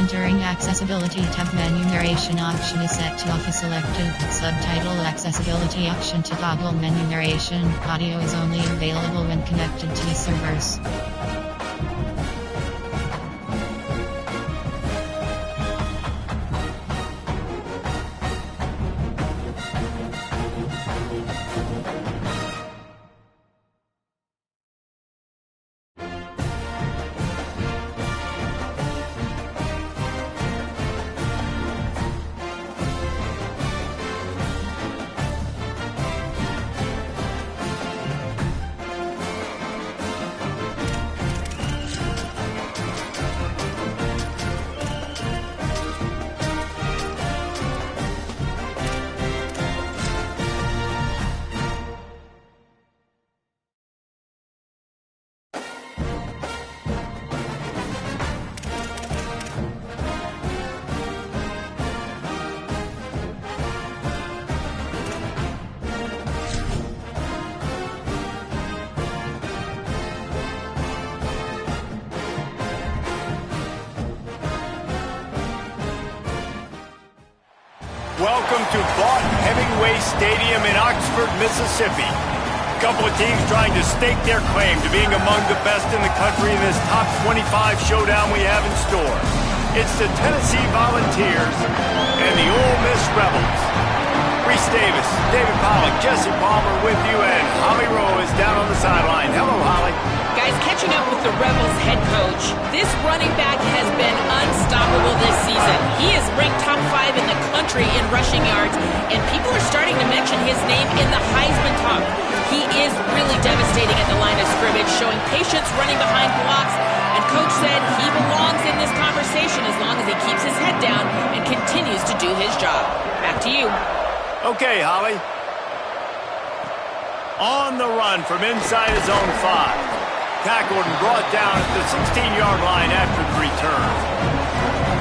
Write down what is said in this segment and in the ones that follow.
Entering accessibility tab menu, narration option is set to off is selected. Subtitle accessibility option to toggle menu narration. Audio is only available when connected to the servers. Welcome to Vaught-Hemingway Stadium in Oxford, Mississippi. A couple of teams trying to stake their claim to being among the best in the country in this top 25 showdown we have in store. It's the Tennessee Volunteers and the Ole Miss Rebels. Reese Davis, David Pollack, Jesse Palmer with you, and Holly Rowe is down on the sideline. Hello, Holly. Guys, catching up with the Rebels head coach, this running back has been unstoppable this season. He is ranked top 5 in the country in rushing yards, and people are starting to mention his name in the Heisman talk. He is really devastating at the line of scrimmage, showing patience running behind blocks, and coach said he belongs in this conversation as long as he keeps his head down and continues to do his job. Back to you. Okay, Holly. On the run from inside his own 5. Tackled and brought down at the 16-yard line after the return.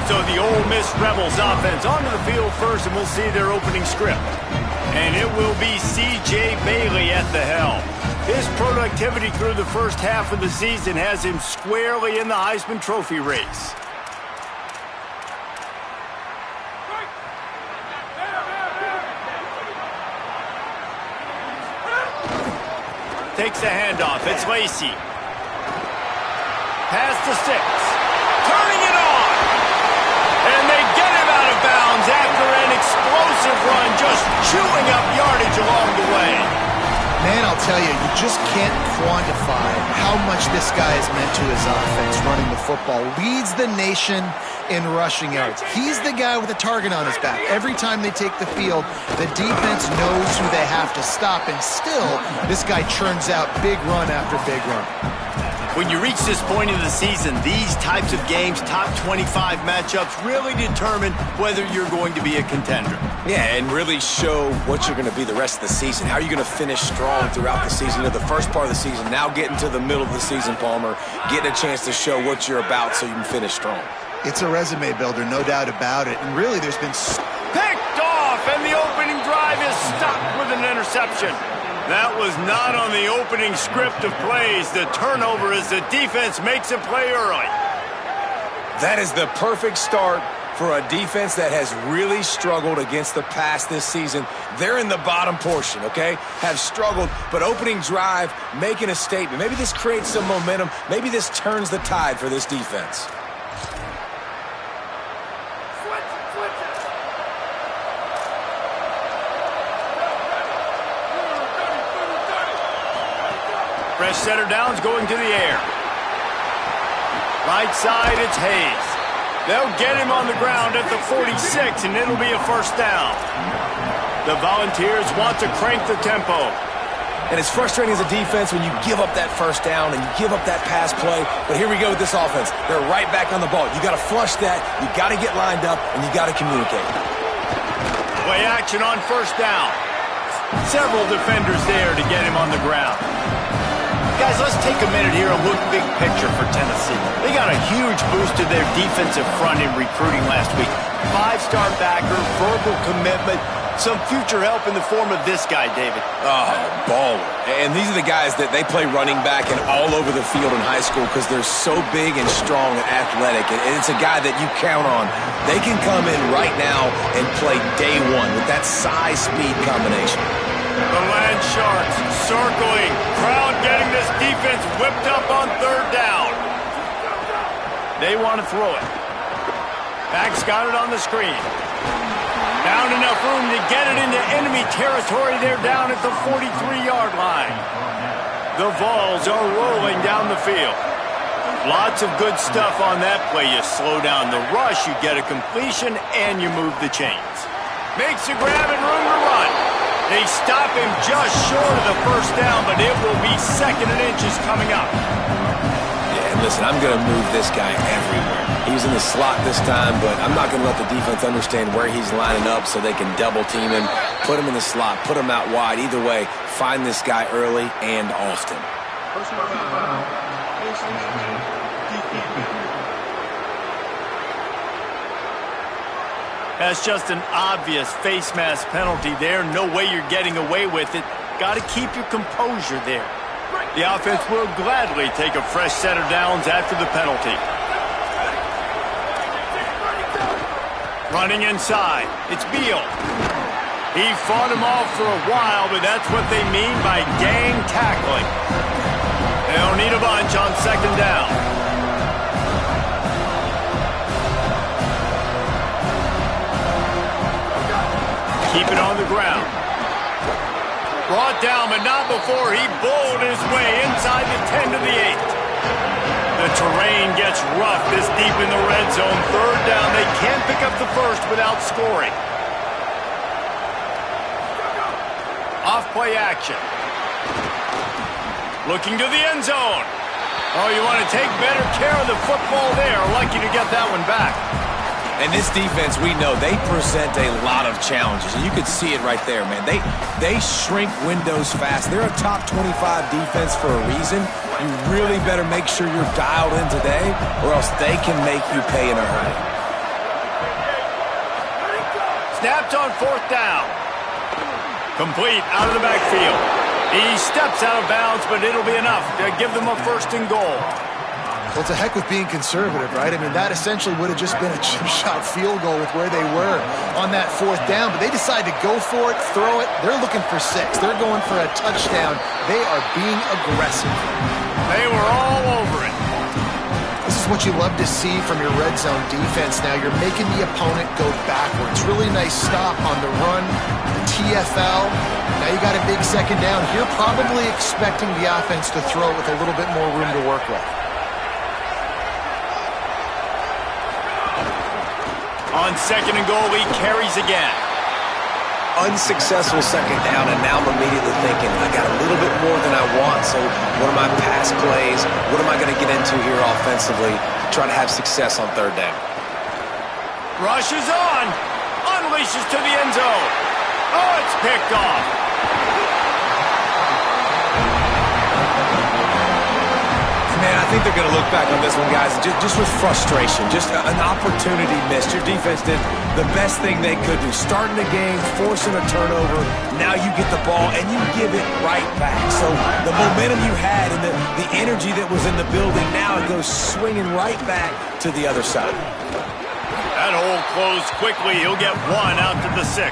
So the Ole Miss Rebels offense onto the field first, and we'll see their opening script. And it will be C.J. Bailey at the helm. His productivity through the first half of the season has him squarely in the Heisman Trophy race. Takes the handoff. It's Lacey. Pass to 6. Turning it on. And they get him out of bounds after an explosive run, just chewing up yardage along the way. Man, I'll tell you, you just can't quantify how much this guy has meant to his offense running the football. Leads the nation in rushing yards. He's the guy with a target on his back. Every time they take the field, the defense knows who they have to stop, and still, this guy churns out big run after big run. When you reach this point of the season, these types of games, top 25 matchups, really determine whether you're going to be a contender. Yeah, and really show what you're going to be the rest of the season. How are you going to finish strong throughout the season? You know, the first part of the season, now getting to the middle of the season, Palmer, getting a chance to show what you're about so you can finish strong. It's a resume builder, no doubt about it. And really, there's been... Picked off, and the opening drive is stopped with an interception. That was not on the opening script of plays. The turnover as the defense makes a play early. That is the perfect start for a defense that has really struggled against the pass this season. They're in the bottom portion, okay? Have struggled, but opening drive, making a statement. Maybe this creates some momentum. Maybe this turns the tide for this defense. Fresh setter downs going to the air. Right side, it's Hayes. They'll get him on the ground at the 46, and it'll be a first down. The Volunteers want to crank the tempo. And it's frustrating as a defense when you give up that first down and you give up that pass play. But here we go with this offense. They're right back on the ball. You got to flush that. You got to get lined up, and you got to communicate. Play action on first down. Several defenders there to get him on the ground. Guys, let's take a minute here and look big picture for Tennessee. They got a huge boost to their defensive front in recruiting last week. 5-star backer, verbal commitment, some future help in the form of this guy, David. Oh, baller. And these are the guys that they play running back and all over the field in high school because they're so big and strong and athletic. And it's a guy that you count on. They can come in right now and play day one with that size-speed combination. The Land Sharks circling. Crowd getting this defense whipped up on third down. They want to throw it. Back's got it on the screen. Found enough room to get it into enemy territory. They're down at the 43-yard line. The Vols are rolling down the field. Lots of good stuff on that play. You slow down the rush, you get a completion, and you move the chains. Makes a grab and room to run. They stop him just short of the first down, but it will be second and inches coming up. Yeah, and listen, I'm going to move this guy everywhere. He's in the slot this time, but I'm not going to let the defense understand where he's lining up so they can double team him, put him in the slot, put him out wide. Either way, find this guy early and often. That's just an obvious face mask penalty there. No way you're getting away with it. Got to keep your composure there. The offense will gladly take a fresh set of downs after the penalty. Running inside, it's Beal. He fought him off for a while, but that's what they mean by gang tackling. They'll need a bunch on second down. Keep it on the ground. Brought down, but not before he bowled his way inside the 10 to the 8. The terrain gets rough this deep in the red zone. Third down, they can't pick up the first without scoring. Off play action. Looking to the end zone. Oh, you want to take better care of the football there. Lucky to get that one back. And this defense, we know, they present a lot of challenges. And you can see it right there, man. They shrink windows fast. They're a top 25 defense for a reason. You really better make sure you're dialed in today, or else they can make you pay in a hurry. Snapped on fourth down. Complete out of the backfield. He steps out of bounds, but it'll be enough to give them a first and goal. Well, it's a heck with being conservative, right? I mean, that essentially would have just been a chip shot field goal with where they were on that fourth down. But they decided to go for it, throw it. They're looking for 6. They're going for a touchdown. They are being aggressive. They were all over it. This is what you love to see from your red zone defense now. You're making the opponent go backwards. Really nice stop on the run, TFL. Now you got a big second down. You're probably expecting the offense to throw it with a little bit more room to work with. On second and goal, he carries again. Unsuccessful second down, and now I'm immediately thinking, I got a little bit more than I want, so what are my pass plays? What am I going to get into here offensively to try to have success on third down? Rushes on. Unleashes to the end zone. Oh, it's picked off. Man, I think they're going to look back on this one, guys, just with frustration, just an opportunity missed. Your defense did the best thing they could do, starting the game, forcing a turnover. Now you get the ball, and you give it right back. So the momentum you had and the energy that was in the building, now it goes swinging right back to the other side. That hole closed quickly. He'll get 1 out to the 6.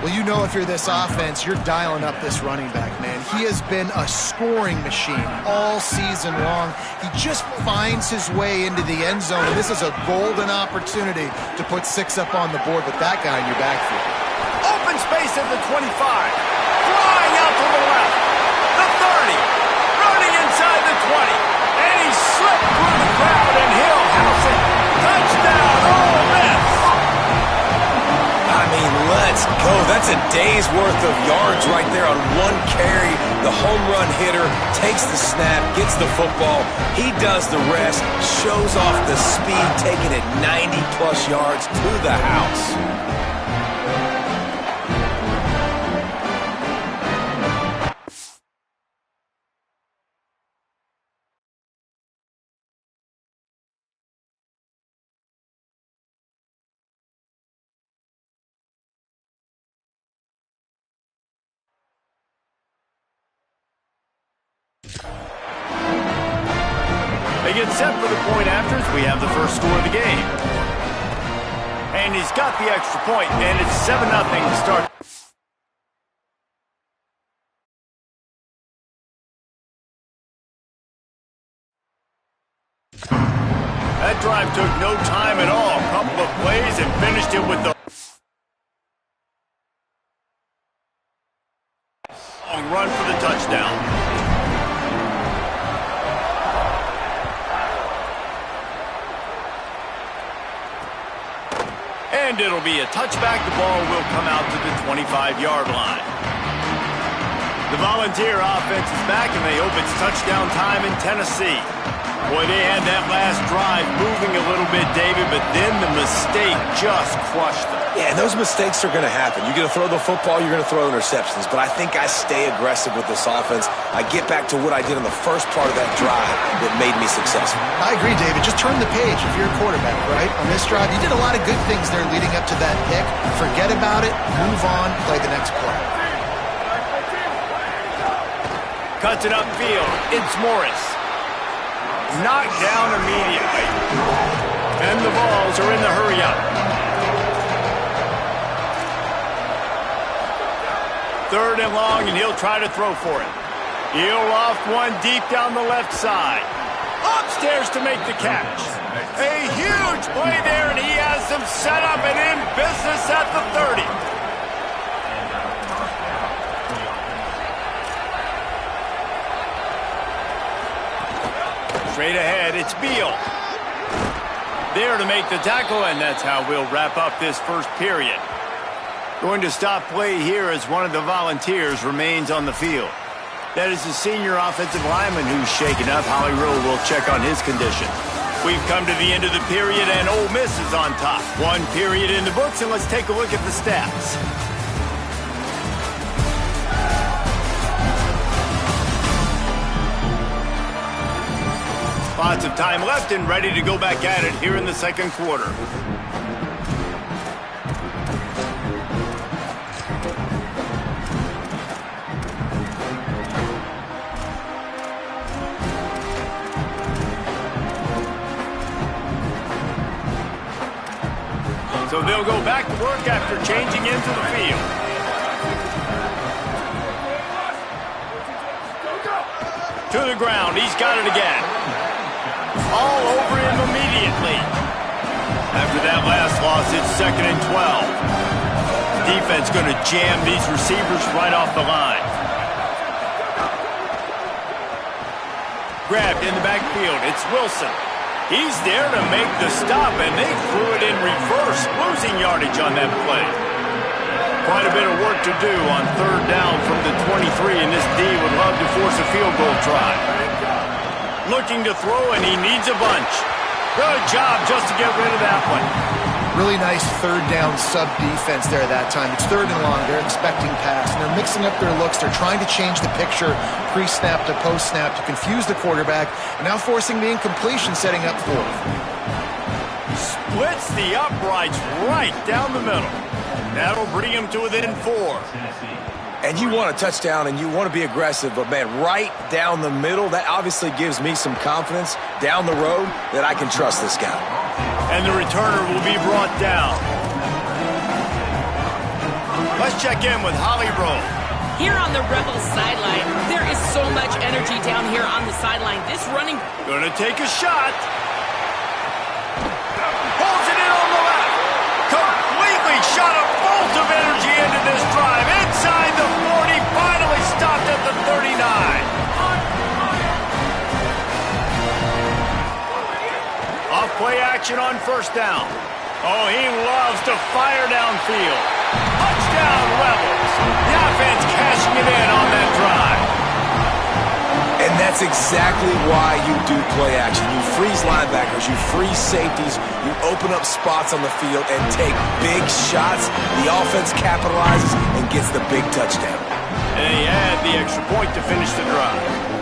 Well, you know if you're this offense, you're dialing up this running back, man. He has been a scoring machine all season long. He just finds his way into the end zone, and this is a golden opportunity to put 6 up on the board with that guy in your backfield. Open space at the 25. Flying out to the left. The 30. Running inside the 20. And he slipped through the crowd, and he'll house it. Touchdown, Ole Miss. I mean, let's go. That's a day's worth of yards right there on one carry. The home run hitter takes the snap, gets the football. He does the rest, shows off the speed, taking it 90-plus yards to the house. set for the point afters. We have the first score of the game. And he's got the extra point, and it's 7-0 to start. That drive took no time at all. A couple of plays and finished it with the long run for the touchdown. And it'll be a touchback. The ball will come out to the 25-yard line. The Volunteer offense is back, and they hope it's touchdown time in Tennessee. Boy, they had that last drive moving a little bit, David, but then the mistake just crushed them. Yeah, and those mistakes are going to happen. You're going to throw the football, you're going to throw interceptions, but I think I stay aggressive with this offense. I get back to what I did in the first part of that drive that made me successful. I agree, David. Just turn the page if you're a quarterback, right? On this drive, you did a lot of good things there leading up to that pick. Forget about it, move on, play the next play. Cuts it upfield. It's Morris. Knocked down immediately. And the Vols are in the hurry-up. Third and long, and he'll try to throw for it. He'll loft one deep down the left side. Upstairs to make the catch. A huge play there, and he has them set up and in business at the 30. Straight ahead, it's Beal. There to make the tackle, and that's how we'll wrap up this first period. Going to stop play here as one of the Volunteers remains on the field. That is the senior offensive lineman who's shaken up. Holly Rowe will check on his condition. We've come to the end of the period, and Ole Miss is on top. One period in the books, and let's take a look at the stats. Lots of time left and ready to go back at it here in the second quarter. So they'll go back to work after changing into the field. To the ground, he's got it again. All over him immediately. After that last loss, it's 2nd and 12. Defense going to jam these receivers right off the line. Grabbed in the backfield. It's Wilson. He's there to make the stop, and they threw it in reverse, losing yardage on that play. Quite a bit of work to do on third down from the 23, and this D would love to force a field goal try. Looking to throw, and he needs a bunch. Good job just to get rid of that one. Really nice third down sub-defense there that time. It's third and long. They're expecting pass, and they're mixing up their looks. They're trying to change the picture pre-snap to post-snap to confuse the quarterback, and now forcing the incompletion, setting up fourth. Splits the uprights right down the middle. That'll bring him to within 4. And you want a touchdown and you want to be aggressive, but man, right down the middle, that obviously gives me some confidence down the road that I can trust this guy. And the returner will be brought down. Let's check in with Holly Rowe. Here on the Rebels sideline, there is so much energy down here on the sideline. This running... Gonna take a shot. Pulls it in on the left. Completely shot a bolt of energy into this drive. Inside the 40, finally stopped at the 39. Off play action on first down. Oh, he loves to fire downfield. Touchdown Rebels. The offense cashing it in on that drive. And that's exactly why you do play action. You freeze linebackers, you freeze safeties, you open up spots on the field and take big shots. The offense capitalizes and gets the big touchdown. And he had the extra point to finish the drive.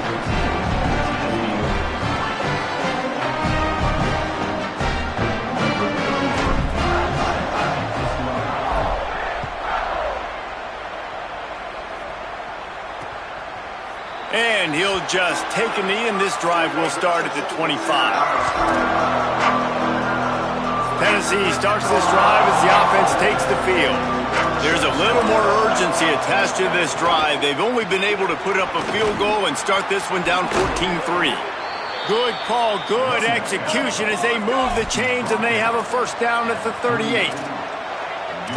And and he'll just take a knee, and this drive will start at the 25. Tennessee starts this drive as the offense takes the field. There's a little more urgency attached to this drive. They've only been able to put up a field goal and start this one down 14-3. Good call, good execution as they move the chains, and they have a first down at the 38.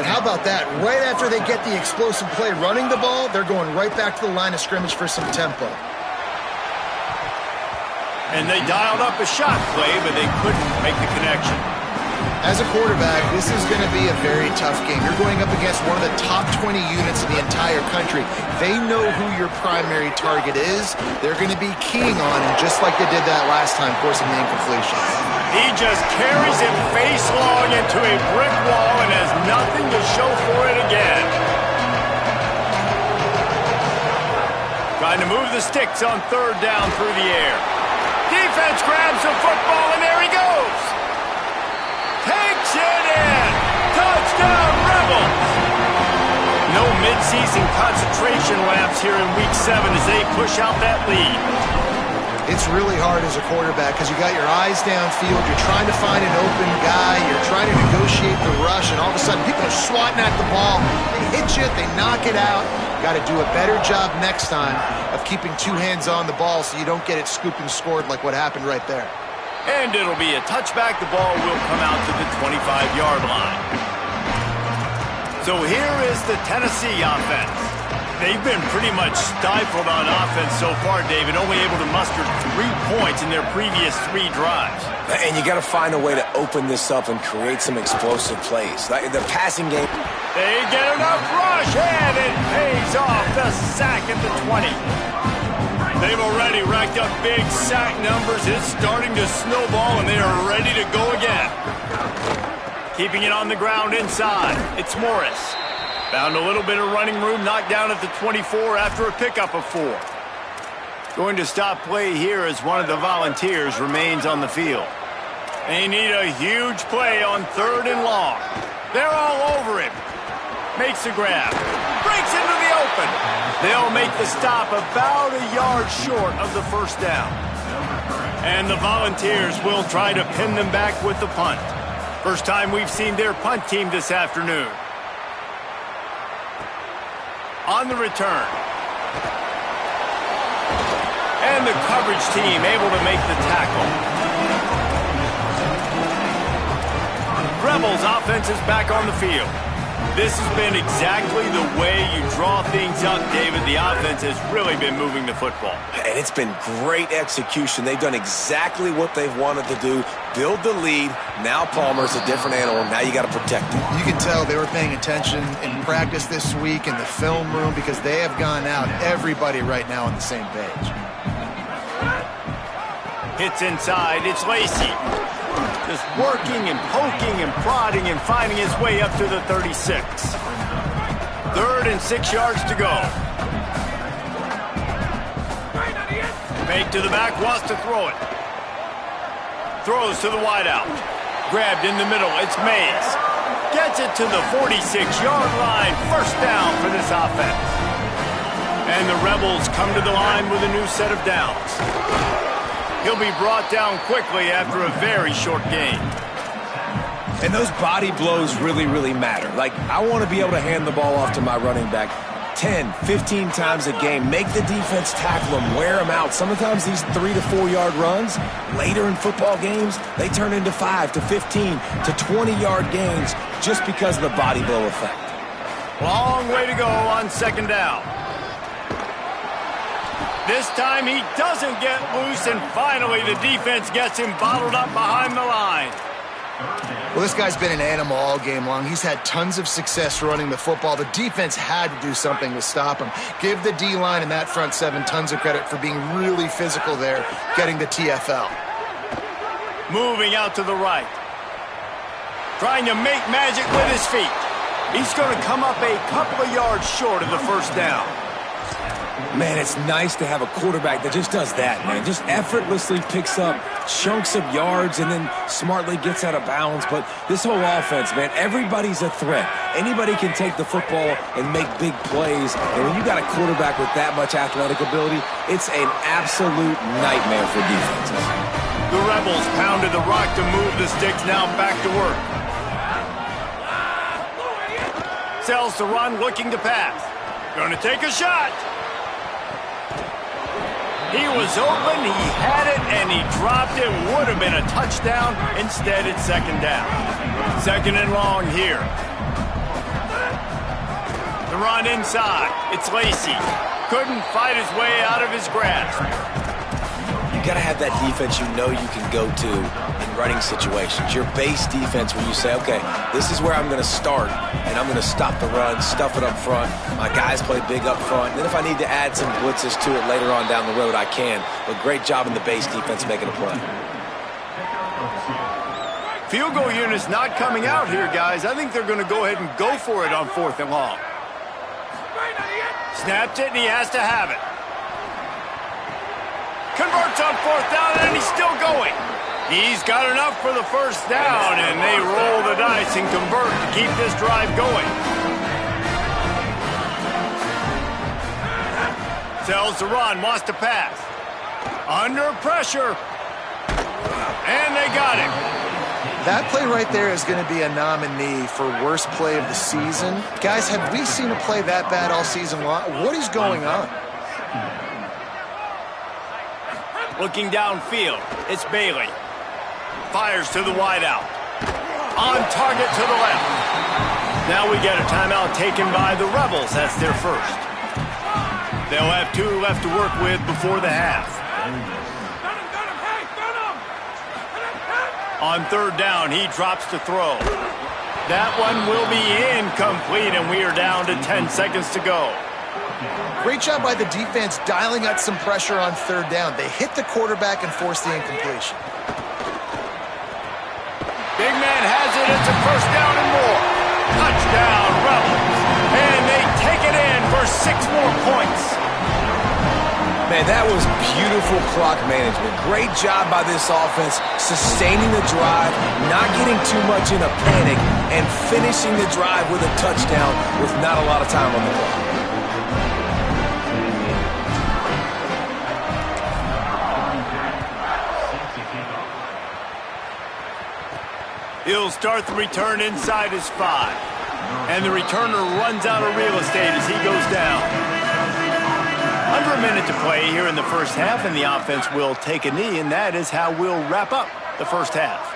And how about that? Right after they get the explosive play running the ball, they're going right back to the line of scrimmage for some tempo. And they dialed up a shot play, but they couldn't make the connection. As a quarterback, this is going to be a very tough game. You're going up against one of the top 20 units in the entire country. They know who your primary target is. They're going to be keying on him, just like they did that last time, forcing the incompletion. He just carries it face long into a brick wall and has nothing to show for it again. Trying to move the sticks on third down through the air. Defense grabs the football, and there he goes. Takes it in. Touchdown, Rebels. No midseason concentration laps here in Week 7 as they push out that lead. It's really hard as a quarterback because you got your eyes downfield. You're trying to find an open guy. You're trying to negotiate the rush, and all of a sudden people are swatting at the ball. They hit you. They knock it out. Got to do a better job next time of keeping two hands on the ball so you don't get it scooped and scored like what happened right there. And it'll be a touchback. The ball will come out to the 25-yard line. So here is the Tennessee offense. They've been pretty much stifled on offense so far, David, only able to muster 3 points in their previous 3 drives. And you got to find a way to open this up and create some explosive plays. Like the passing game. They get enough rush, and it pays off. The sack at the 20. They've already racked up big sack numbers. It's starting to snowball, and they are ready to go again. Keeping it on the ground inside. It's Morris. Found a little bit of running room, knocked down at the 24 after a pickup of 4. Going to stop play here as one of the Volunteers remains on the field. They need a huge play on 3rd and long. They're all over him. Makes the grab. Breaks into the open. They'll make the stop about a yard short of the first down. And the Volunteers will try to pin them back with the punt. First time we've seen their punt team this afternoon. On the return. And the coverage team able to make the tackle. Rebels offense is back on the field. This has been exactly the way you draw things up, David. The offense has really been moving the football. And it's been great execution. They've done exactly what they've wanted to do. Build the lead. Now Palmer's a different animal. Now you got to protect him. You can tell they were paying attention in practice this week in the film room because they have gone out, everybody right now on the same page. Hits inside. It's Lacey. Just working and poking and prodding and finding his way up to the 36. 3rd and 6 yards to go. Fake to the back, wants to throw it. Throws to the wideout. Grabbed in the middle, it's Mays. Gets it to the 46-yard line. First down for this offense. And the Rebels come to the line with a new set of downs. He'll be brought down quickly after a very short game. And those body blows really, really matter. Like, I want to be able to hand the ball off to my running back 10, 15 times a game. Make the defense tackle them, wear them out. Sometimes these 3 to 4 yard runs, later in football games, they turn into 5 to 15 to 20-yard gains just because of the body blow effect. Long way to go on 2nd down. This time he doesn't get loose, and finally the defense gets him bottled up behind the line. Well, this guy's been an animal all game long. He's had tons of success running the football. The defense had to do something to stop him. Give the D-line and that front 7 tons of credit for being really physical there, getting the TFL. Moving out to the right. Trying to make magic with his feet. He's going to come up a couple of yards short of the first down. Man, it's nice to have a quarterback that just does that, man. Just effortlessly picks up chunks of yards and then smartly gets out of bounds. But this whole offense, man, everybody's a threat. Anybody can take the football and make big plays. And when you got a quarterback with that much athletic ability, it's an absolute nightmare for defenses. The Rebels pounded the rock to move the sticks, now back to work. Sells to run, looking to pass. Gonna take a shot. He was open, he had it, and he dropped it. Would have been a touchdown. Instead, it's second down. Second and long here. The run inside. It's Lacy. Couldn't fight his way out of his grasp. You got to have that defense you know you can go to in running situations. Your base defense where you say, okay, this is where I'm going to start, and I'm going to stop the run, stuff it up front. My guys play big up front. And then if I need to add some blitzes to it later on down the road, I can. But great job in the base defense making a play. Field goal unit's not coming out here, guys. I think they're going to go ahead and go for it on 4th and long. Snapped it, and he has to have it. Converts on 4th down, and he's still going. He's got enough for the first down, and they roll the dice and convert to keep this drive going. Sells the run, wants to pass. Under pressure. And they got him. That play right there is going to be a nominee for worst play of the season. Guys, have we seen a play that bad all season long? What is going on? Looking downfield, it's Bailey. Fires to the wideout. On target to the left. Now we get a timeout taken by the Rebels. That's their first. They'll have 2 left to work with before the half. On 3rd down, he drops to throw. That one will be incomplete, and we are down to 10 seconds to go. Great job by the defense dialing out some pressure on 3rd down. They hit the quarterback and forced the incompletion. Big man has it. It's a first down and more. Touchdown, Rebels. And they take it in for 6 more points. Man, that was beautiful clock management. Great job by this offense, sustaining the drive, not getting too much in a panic, and finishing the drive with a touchdown with not a lot of time on the clock. He'll start the return inside his 5. And the returner runs out of real estate as he goes down. Under a minute to play here in the first half, and the offense will take a knee, and that is how we'll wrap up the first half.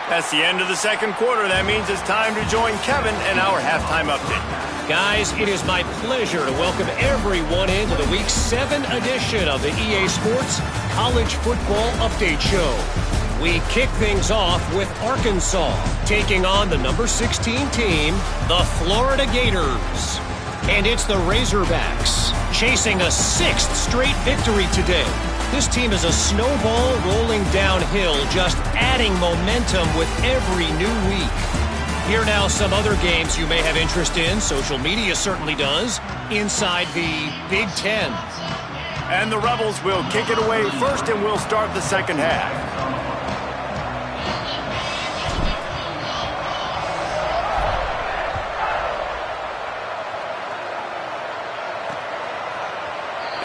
That's the end of the second quarter. That means it's time to join Kevin and our halftime update. Guys, it is my pleasure to welcome everyone into the Week 7 edition of the EA Sports College Football Update Show. We kick things off with Arkansas taking on the number 16 team, the Florida Gators. And it's the Razorbacks chasing a 6th straight victory today. This team is a snowball rolling downhill, just adding momentum with every new week. Here now some other games you may have interest in. Social media certainly does. Inside the Big Ten. And the Rebels will kick it away first, and we'll start the second half.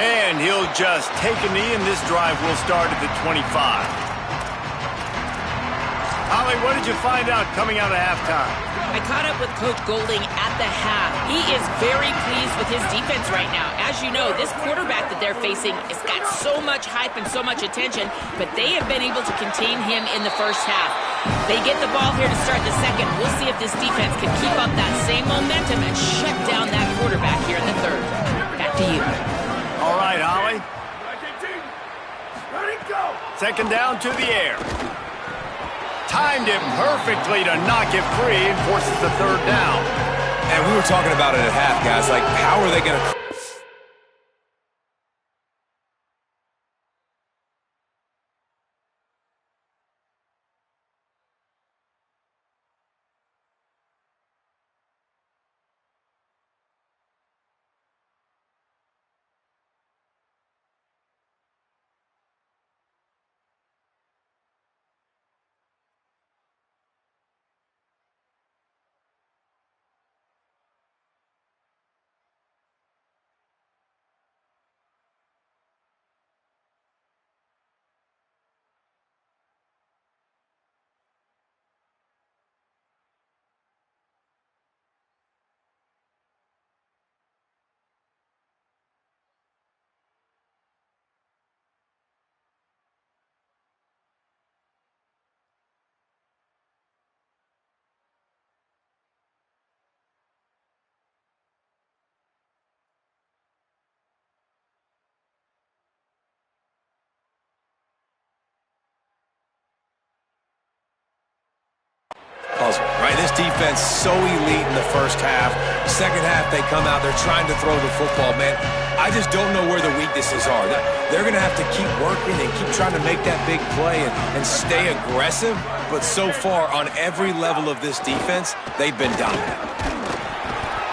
And he'll just take a knee, and this drive will start at the 25. Holly, what did you find out coming out of halftime? I caught up with Coach Golding at the half. He is very pleased with his defense right now. As you know, this quarterback that they're facing has got so much hype and so much attention, but they have been able to contain him in the first half. They get the ball here to start the second. We'll see if this defense can keep up that same momentum and shut down that quarterback here in the third. Back to you. All right, Holly. Second down to the air. Timed it perfectly to knock it free and forces the third down. And we were talking about it at half, guys. Like, how are they going to... defense so elite in the first half. Second half, they come out, they're trying to throw the football, man. I just don't know where the weaknesses are. They're going to have to keep working and keep trying to make that big play and stay aggressive. But so far, on every level of this defense, they've been dominant.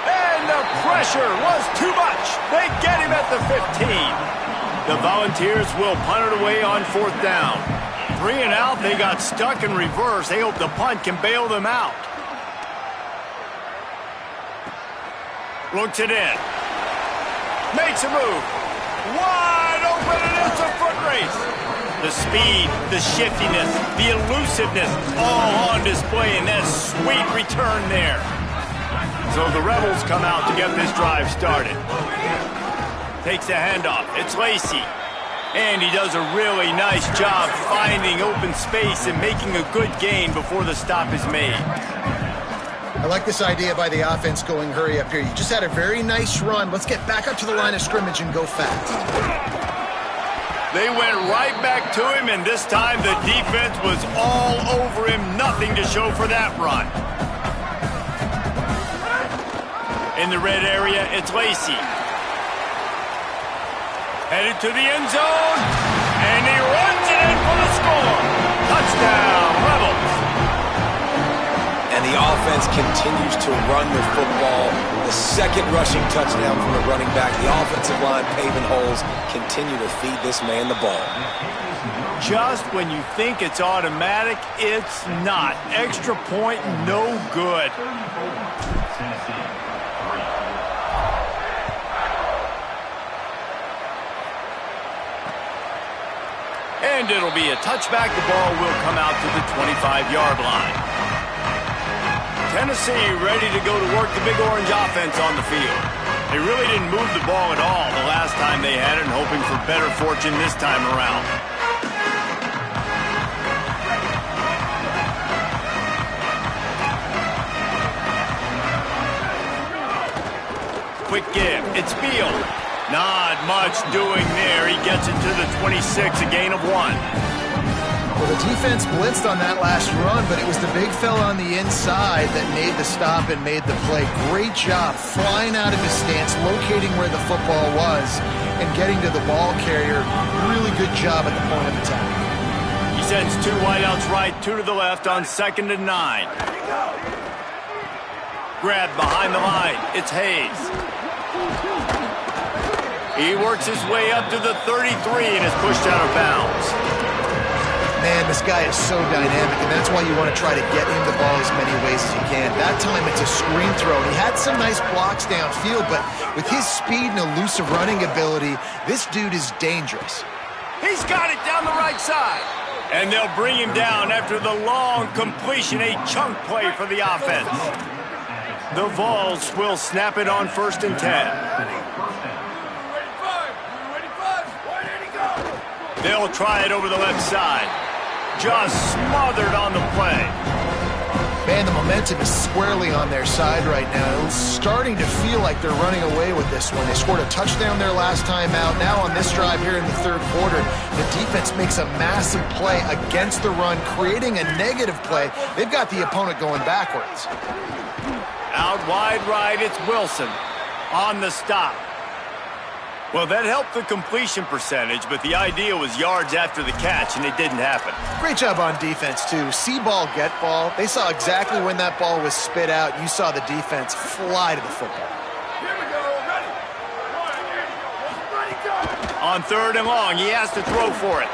And the pressure was too much. They get him at the 15. The Volunteers will punt it away on 4th down. 3 and out, they got stuck in reverse. They hope the punt can bail them out. Looks it in. Makes a move. Wide open, and it's a foot race. The speed, the shiftiness, the elusiveness, all on display in that sweet return there. So the Rebels come out to get this drive started. Takes a handoff. It's Lacy. And he does a really nice job finding open space and making a good gain before the stop is made. I like this idea by the offense going hurry up here. You just had a very nice run. Let's get back up to the line of scrimmage and go fast. They went right back to him, and this time the defense was all over him. Nothing to show for that run. In the red area, it's Lacy. Headed to the end zone, and he runs it in for the score. Touchdown, Rebels. And the offense continues to run the football. The second rushing touchdown from the running back. The offensive line paving holes, continue to feed this man the ball. Just when you think it's automatic, it's not. Extra point, no good. And it'll be a touchback. The ball will come out to the 25-yard line. Tennessee ready to go to work the Big Orange offense on the field. They really didn't move the ball at all the last time they had it, and hoping for better fortune this time around. Quick give. It's Beal. Not much doing there. He gets it to the 26, a gain of 1. Well, the defense blitzed on that last run, but it was the big fella on the inside that made the stop and made the play. Great job flying out of his stance, locating where the football was, and getting to the ball carrier. Really good job at the point of attack. He sends 2 wideouts right, 2 to the left on 2nd and 9. Grabbed behind the line. It's Hayes. He works his way up to the 33 and is pushed out of bounds. Man, this guy is so dynamic, and that's why you want to try to get him the ball as many ways as you can. That time, it's a screen throw. He had some nice blocks downfield, but with his speed and elusive running ability, this dude is dangerous. He's got it down the right side. And they'll bring him down after the long completion, a chunk play for the offense. The Vols will snap it on 1st and 10. They'll try it over the left side. Just smothered on the play. Man, the momentum is squarely on their side right now. It's starting to feel like they're running away with this one. They scored a touchdown their last time out. Now on this drive here in the 3rd quarter, the defense makes a massive play against the run, creating a negative play. They've got the opponent going backwards. Out wide right, it's Wilson on the stop. Well, that helped the completion percentage, but the idea was yards after the catch, and it didn't happen. Great job on defense, too. See ball, get ball. They saw exactly when that ball was spit out. You saw the defense fly to the football. Here we go. Ready. On 3rd and long, he has to throw for it.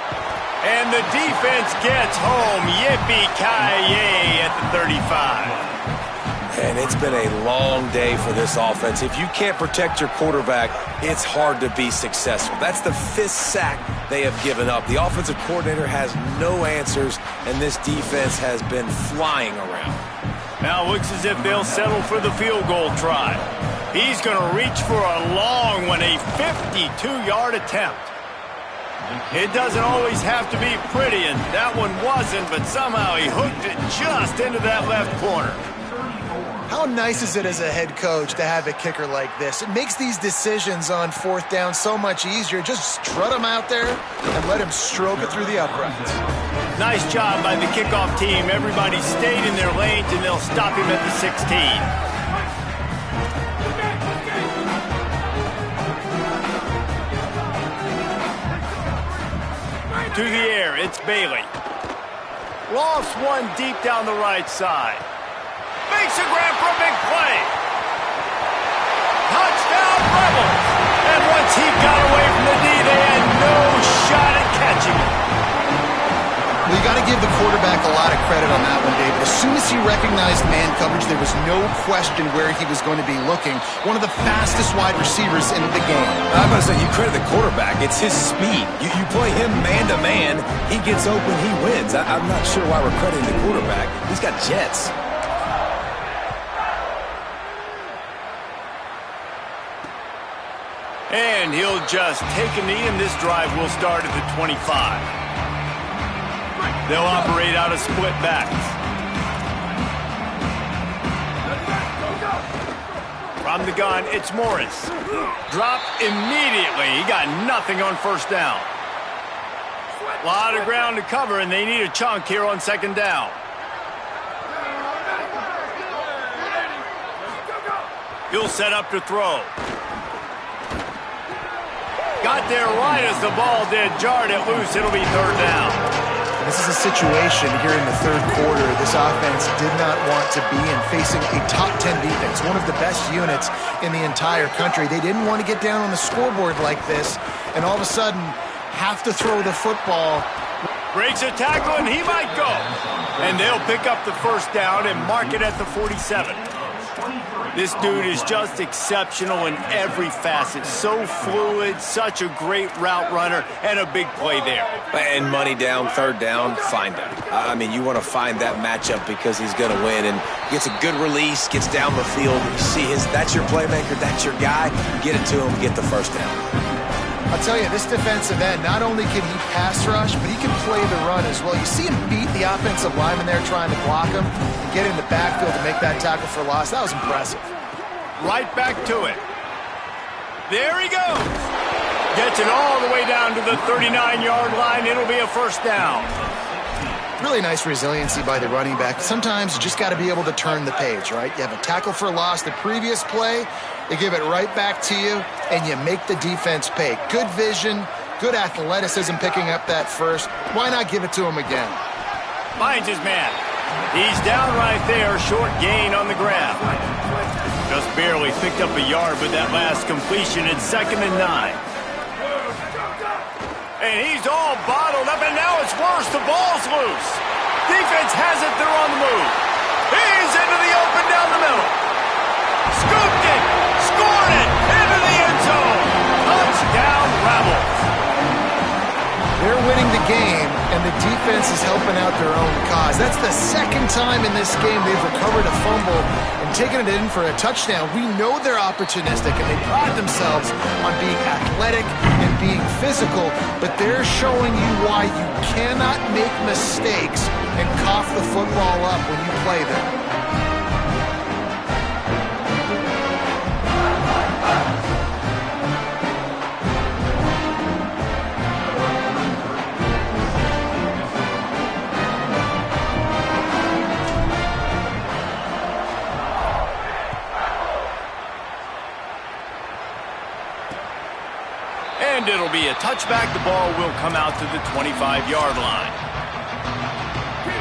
And the defense gets home. Yippee-ki-yay at the 35. And it's been a long day for this offense. If you can't protect your quarterback, it's hard to be successful. That's the 5th sack they have given up. The offensive coordinator has no answers, and this defense has been flying around. Now it looks as if they'll settle for the field goal try. He's going to reach for a long one, a 52-yard attempt. It doesn't always have to be pretty, and that one wasn't, but somehow he hooked it just into that left corner. How nice is it as a head coach to have a kicker like this? It makes these decisions on 4th down so much easier. Just strut him out there and let him stroke it through the uprights. Nice job by the kickoff team. Everybody stayed in their lanes, and they'll stop him at the 16. To the air, it's Bailey. Lost one deep down the right side. Makes a grab for a big play. Touchdown, Rebels! And once he got away from the D, they had no shot at catching him. Well, you got to give the quarterback a lot of credit on that one, David. As soon as he recognized man coverage, there was no question where he was going to be looking. One of the fastest wide receivers in the game. I'm going to say, you credit the quarterback. It's his speed. You play him man-to-man, he gets open, he wins. I'm not sure why we're crediting the quarterback. He's got jets. And he'll just take a knee, and this drive will start at the 25. They'll operate out of split backs. From the gun, it's Morris. Drop immediately. He got nothing on 1st down. A lot of ground to cover, and they need a chunk here on 2nd down. He'll set up to throw. Got there right as the ball did. Jarred it loose. It'll be 3rd down. This is a situation here in the 3rd quarter this offense did not want to be in, facing a top 10 defense, one of the best units in the entire country. They didn't want to get down on the scoreboard like this and all of a sudden have to throw the football. Breaks a tackle, and he might go. And they'll pick up the 1st down and mark it at the 47. This dude is just exceptional in every facet. So fluid, such a great route runner, and a big play there. And money down, 3rd down, find him. I mean, you want to find that matchup because he's going to win. And gets a good release, gets down the field. You see that's your playmaker, that's your guy. Get it to him, get the 1st down. I'll tell you, this defensive end, not only can he pass rush, but he can play the run as well. You see him beat the offensive lineman there trying to block him, get in the backfield to make that tackle for loss. That was impressive. Right back to it. There he goes. Gets it all the way down to the 39-yard line. It'll be a 1st down. Really nice resiliency by the running back. Sometimes you just got to be able to turn the page, right? You have a tackle for loss the previous play, they give it right back to you, and you make the defense pay. Good vision, good athleticism picking up that first. Why not give it to him again? Finds his man. He's down right there, short gain on the grab. Just barely picked up a yard with that last completion. It's 2nd and 9. And he's all bottled up, and now it's worse. The ball's loose. Defense has it. They're on the move. He's into the open down the middle. Scooped it. Scored it. Into the end zone. Touchdown, Rebels. They're winning the game, and the defense is helping out their own cause. That's the 2nd time in this game they've recovered a fumble and taken it in for a touchdown. We know they're opportunistic, and they pride themselves on being athletic and being physical, but they're showing you why you cannot make mistakes and cough the football up when you play them. And it'll be a touchback. The ball will come out to the 25-yard line.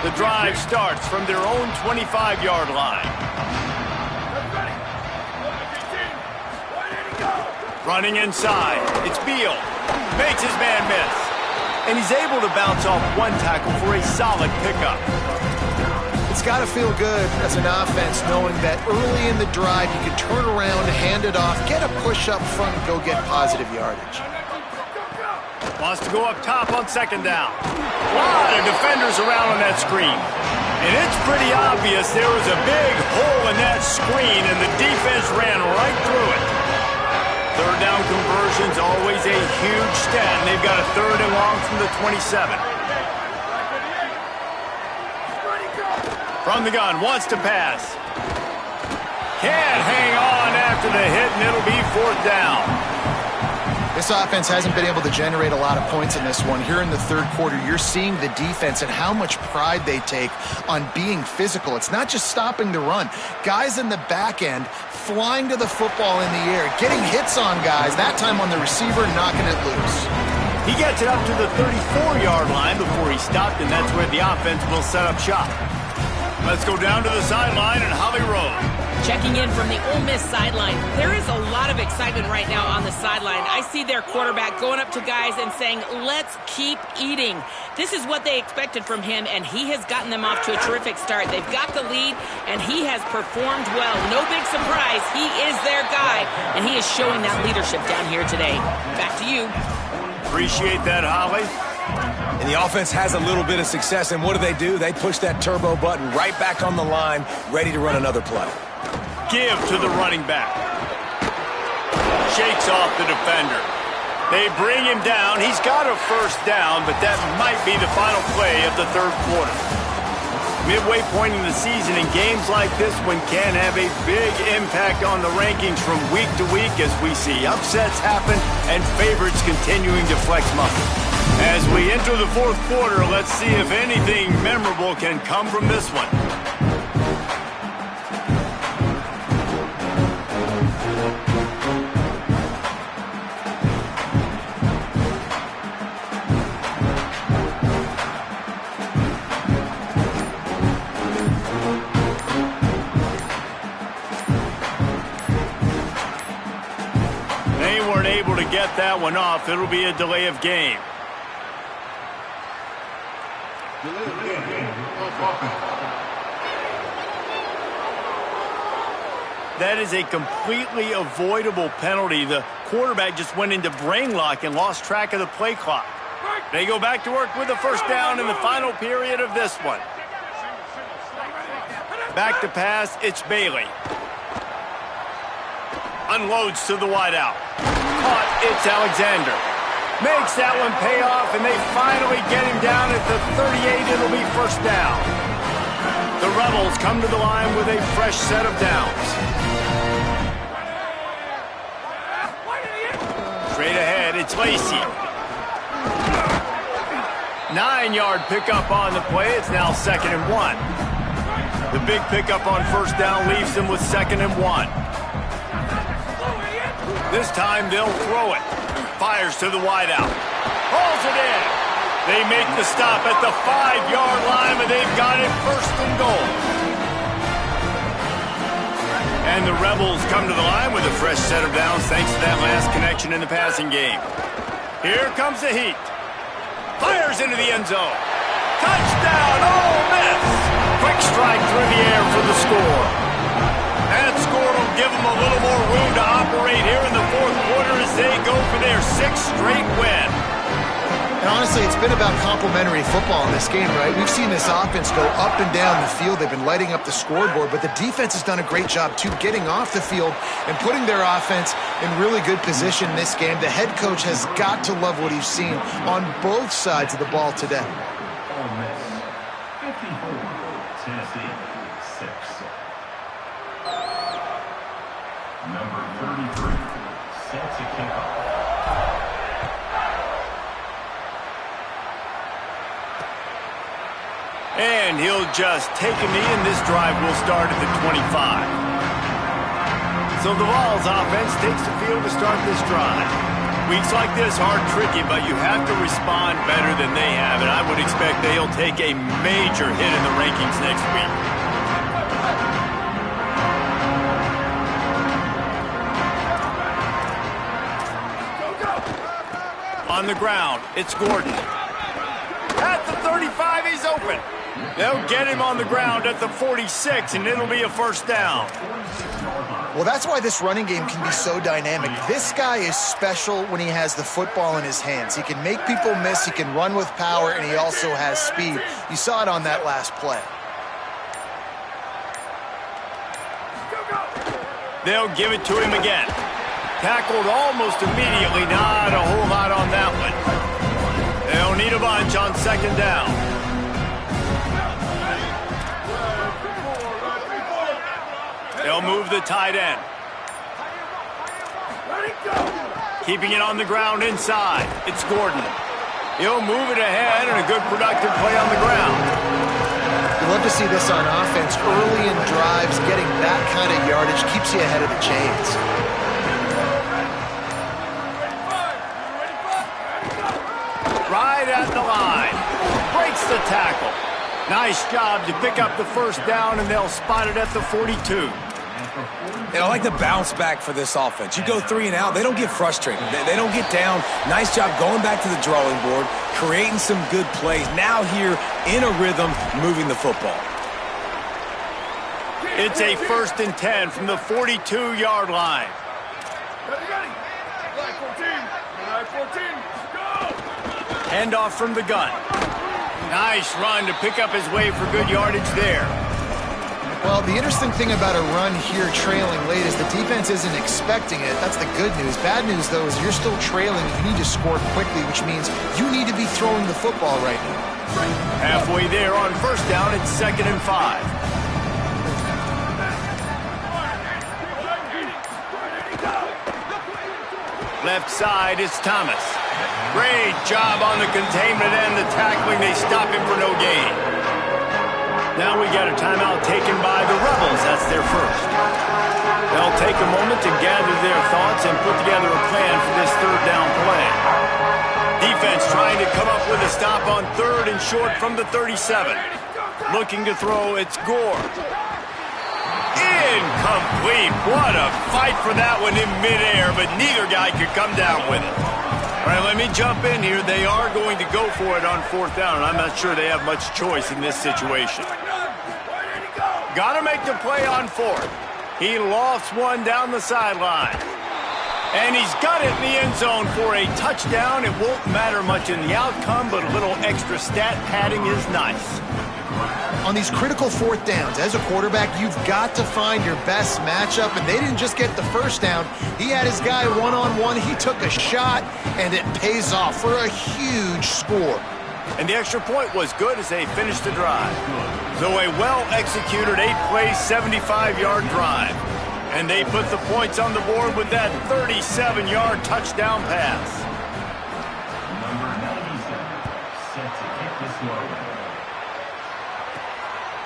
The drive starts from their own 25-yard line. Running inside. It's Beal. Makes his man miss. And he's able to bounce off one tackle for a solid pickup. It's got to feel good as an offense knowing that early in the drive you can turn around, hand it off, get a push up front, and go get positive yardage. Wants to go up top on 2nd down. A lot of defenders around on that screen. And it's pretty obvious there was a big hole in that screen, and the defense ran right through it. 3rd down conversion's always a huge stat, and they've got a 3rd and long from the 27. From the gun, wants to pass. Can't hang on after the hit, and it'll be 4th down. This offense hasn't been able to generate a lot of points in this one. Here in the third quarter, you're seeing the defense and how much pride they take on being physical. It's not just stopping the run. Guys in the back end flying to the football in the air, getting hits on guys, that time on the receiver, knocking it loose. He gets it up to the 34-yard line before he stopped, and that's where the offense will set up shop. Let's go down to the sideline and Holly Rowe. Checking in from the Ole Miss sideline. There is a lot of excitement right now on the sideline. I see their quarterback going up to guys and saying, let's keep eating. This is what they expected from him, and he has gotten them off to a terrific start. They've got the lead, and he has performed well. No big surprise. He is their guy, and he is showing that leadership down here today. Back to you. Appreciate that, Holly. And the offense has a little bit of success, and what do? They push that turbo button right back on the line, ready to run another play. Give to the running back. Shakes off the defender. They bring him down. He's got a 1st down, but that might be the final play of the third quarter. Midway point in the season, and games like this one can have a big impact on the rankings from week to week as we see upsets happen and favorites continuing to flex muscle. As we enter the fourth quarter, let's see if anything memorable can come from this one. They weren't able to get that one off. It'll be a delay of game. That is a completely avoidable penalty. The quarterback just went into brain lock and lost track of the play clock. They go back to work with the 1st down in the final period of this one. Back to pass, it's Bailey. Unloads to the wideout. Caught, it's Alexander. Makes that one pay off, and they finally get him down at the 38. It'll be 1st down. The Rebels come to the line with a fresh set of downs. Straight ahead, it's Lacey. 9-yard pickup on the play. It's now 2nd and 1. The big pickup on 1st down leaves them with 2nd and 1. This time they'll throw it. Fires to the wideout. Hauls it in. They make the stop at the 5-yard line, but they've got it 1st and goal. And the Rebels come to the line with a fresh set of downs thanks to that last connection in the passing game. Here comes the heat. Fires into the end zone. Touchdown, Ole Miss. Quick strike through the air for the score. That score will give them a little more room to operate here in the fourth quarter as they go for their 6th straight win. And honestly, it's been about complementary football in this game, right? We've seen this offense go up and down the field. They've been lighting up the scoreboard, but the defense has done a great job, too, getting off the field and putting their offense in really good position in this game. The head coach has got to love what he's seen on both sides of the ball today. Ole Miss, 54, Tennessee, 6. Number 33, set to kick off. And he'll just take a knee, and this drive will start at the 25. So the Vols offense takes the field to start this drive. Weeks like this are tricky, but you have to respond better than they have, and I would expect they'll take a major hit in the rankings next week. On the ground, it's Gordon. At the 35, he's open. They'll get him on the ground at the 46, and it'll be a 1st down. Well, that's why this running game can be so dynamic. This guy is special when he has the football in his hands. He can make people miss, he can run with power, and he also has speed. You saw it on that last play. They'll give it to him again. Tackled almost immediately. Not a whole lot on that one. They'll need a bunch on 2nd down. They'll move the tight end. Keeping it on the ground inside. It's Gordon. He'll move it ahead, and a good productive play on the ground. You love to see this on offense. Early in drives, getting that kind of yardage keeps you ahead of the chains. Right at the line. Breaks the tackle. Nice job to pick up the first down, and they'll spot it at the 42. And I like the bounce back for this offense. You go 3 and out, they don't get frustrated. They don't get down. Nice job going back to the drawing board, creating some good plays. Now here in a rhythm, moving the football. It's a 1st and 10 from the 42-yard line. Handoff from the gun. Nice run to pick up his way for good yardage there. Well, the interesting thing about a run here trailing late is the defense isn't expecting it. That's the good news. Bad news, though, is you're still trailing. You need to score quickly, which means you need to be throwing the football right now. Halfway there on 1st down, it's 2nd and 5. Left side, it's Thomas. Great job on the containment and the tackling. They stop him for no gain. Now we got a timeout taken by the Rebels. That's their first. They'll take a moment to gather their thoughts and put together a plan for this 3rd down play. Defense trying to come up with a stop on 3rd and short from the 37. Looking to throw, it's Gore. Incomplete. What a fight for that one in midair, but neither guy could come down with it. All right, let me jump in here. They are going to go for it on 4th down, and I'm not sure they have much choice in this situation. Got to make the play on 4th. He lofts one down the sideline. And he's got it in the end zone for a touchdown. It won't matter much in the outcome, but a little extra stat padding is nice. On these critical 4th downs, as a quarterback, you've got to find your best matchup, and they didn't just get the 1st down. He had his guy one-on-one. He took a shot, and it pays off for a huge score. And the extra point was good as they finished the drive. So a well-executed 8-play, 75-yard drive. And they put the points on the board with that 37-yard touchdown pass. Number 97, set to kick this one.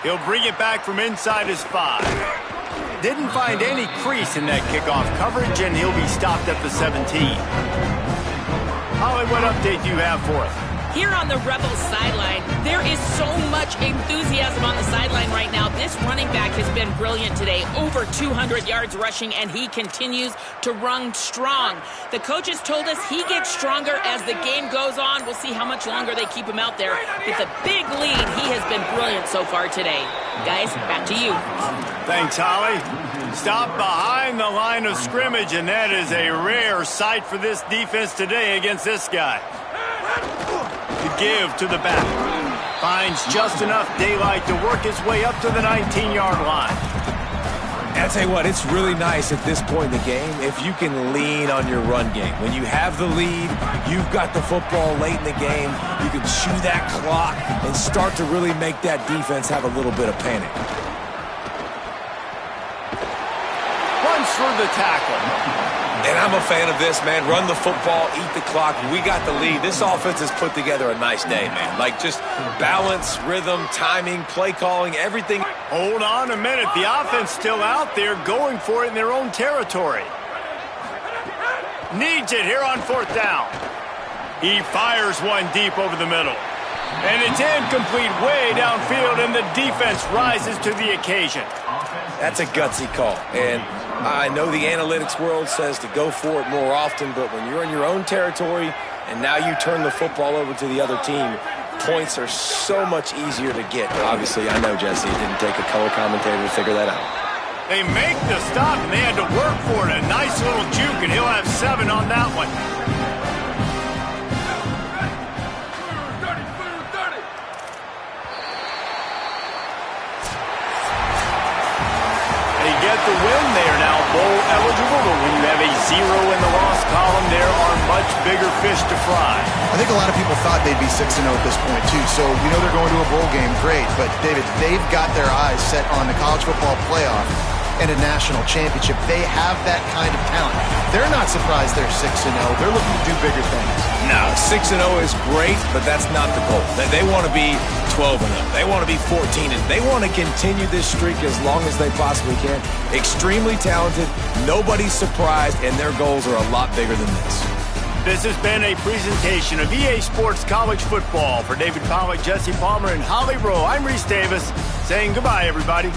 He'll bring it back from inside his 5. Didn't find any crease in that kickoff coverage, and he'll be stopped at the 17. Holly, what update do you have for us? Here on the Rebels sideline, there is so much enthusiasm on the sideline right now. This running back has been brilliant today. Over 200 yards rushing, and he continues to run strong. The coaches told us he gets stronger as the game goes on. We'll see how much longer they keep him out there. With a big lead, he has been brilliant so far today. Guys, back to you. Thanks, Holly. Stop behind the line of scrimmage, and that is a rare sight for this defense today against this guy. To give to the back. Finds just enough daylight to work his way up to the 19-yard line. And I'll tell you what, it's really nice at this point in the game if you can lean on your run game. When you have the lead, you've got the football late in the game, you can chew that clock and start to really make that defense have a little bit of panic. Runs through the tackle. And I'm a fan of this, man. Run the football, eat the clock. We got the lead. This offense has put together a nice day, man. Like just balance, rhythm, timing, play calling, everything. Hold on a minute. The offense still out there going for it in their own territory. Needs it here on 4th down. He fires one deep over the middle. And it's incomplete way downfield, and the defense rises to the occasion. That's a gutsy call. And I know the analytics world says to go for it more often, but when you're in your own territory and now you turn the football over to the other team, points are so much easier to get. But obviously, I know, Jesse, it didn't take a color commentator to figure that out. They make the stop, and they had to work for it. A nice little juke, and he'll have 7 on that one. The win there now, bowl eligible, but when you have a 0 in the loss column, there are much bigger fish to fry. I think a lot of people thought they'd be 6-0 at this point, too. So we know they're going to a bowl game, great. But, David, they've got their eyes set on the college football playoff. and a national championship. They have that kind of talent. They're not surprised they're 6-0. They're looking to do bigger things. No, 6-0 is great, but that's not the goal. They want to be 12-0. They want to be 14-0. They want to continue this streak as long as they possibly can. Extremely talented. Nobody's surprised, and their goals are a lot bigger than this. This has been a presentation of EA Sports College Football. For David Pollack, Jesse Palmer, and Holly Rowe, I'm Reese Davis saying goodbye, everybody.